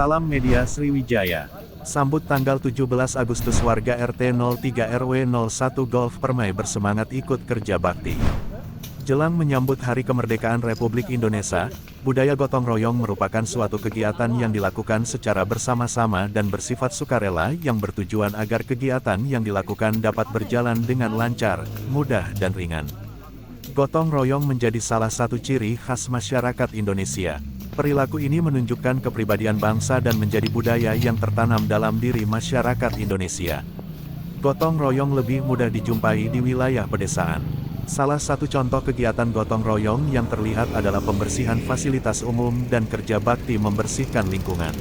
Salam Media Sriwijaya. Sambut tanggal 17 Agustus warga RT 03 RW 01 Golf Permai bersemangat ikut kerja bakti. Jelang menyambut Hari Kemerdekaan Republik Indonesia, budaya gotong royong merupakan suatu kegiatan yang dilakukan secara bersama-sama dan bersifat sukarela yang bertujuan agar kegiatan yang dilakukan dapat berjalan dengan lancar, mudah dan ringan. Gotong royong menjadi salah satu ciri khas masyarakat Indonesia. Perilaku ini menunjukkan kepribadian bangsa dan menjadi budaya yang tertanam dalam diri masyarakat Indonesia. Gotong royong lebih mudah dijumpai di wilayah pedesaan. Salah satu contoh kegiatan gotong royong yang terlihat adalah pembersihan fasilitas umum dan kerja bakti membersihkan lingkungan.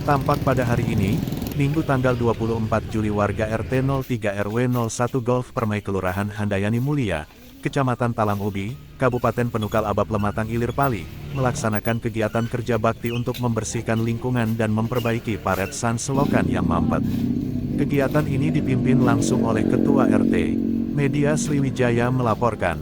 Tampak pada hari ini, Minggu tanggal 24 Juli warga RT 03 RW 01 Golf Permai Kelurahan Handayani Mulia, Kecamatan Talang Ubi, Kabupaten Penukal Abab Lematang Ilir Pali, melaksanakan kegiatan kerja bakti untuk membersihkan lingkungan dan memperbaiki paret san selokan yang mampet. Kegiatan ini dipimpin langsung oleh Ketua RT. Media Sriwijaya melaporkan.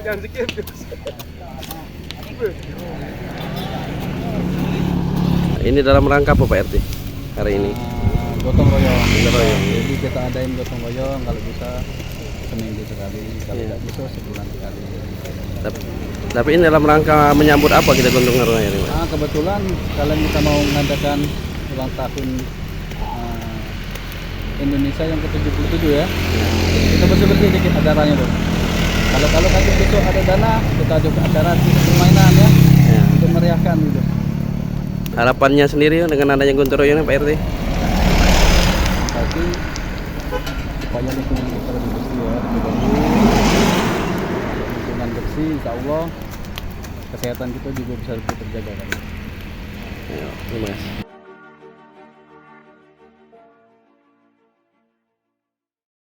Jangan skip. Ini dalam rangka apa Pak RT hari ini? Gotong royong. Gotong royong. Jadi kita adain gotong royong kalau bisa seminggu sekali, kalau tidak bisa sebulan sekali. Tapi ini dalam rangka menyambut apa kita gotong royong ini Pak? Kebetulan kalian kita mau mengadakan ulang tahun Indonesia yang ke-77 ya. Kita bersih-bersih dikit acaranya tuh. Kalau nanti besok ada dana, kita ajak acara permainan ya, untuk meriahkan gitu. Harapannya sendiri dengan adanya gotong royong ini Pak RT? Tapi supaya lingkungan kita lebih bersih ya, lingkungan bersih, insya Allah kesehatan kita juga bisa lebih terjaga kan. Ya, Mas.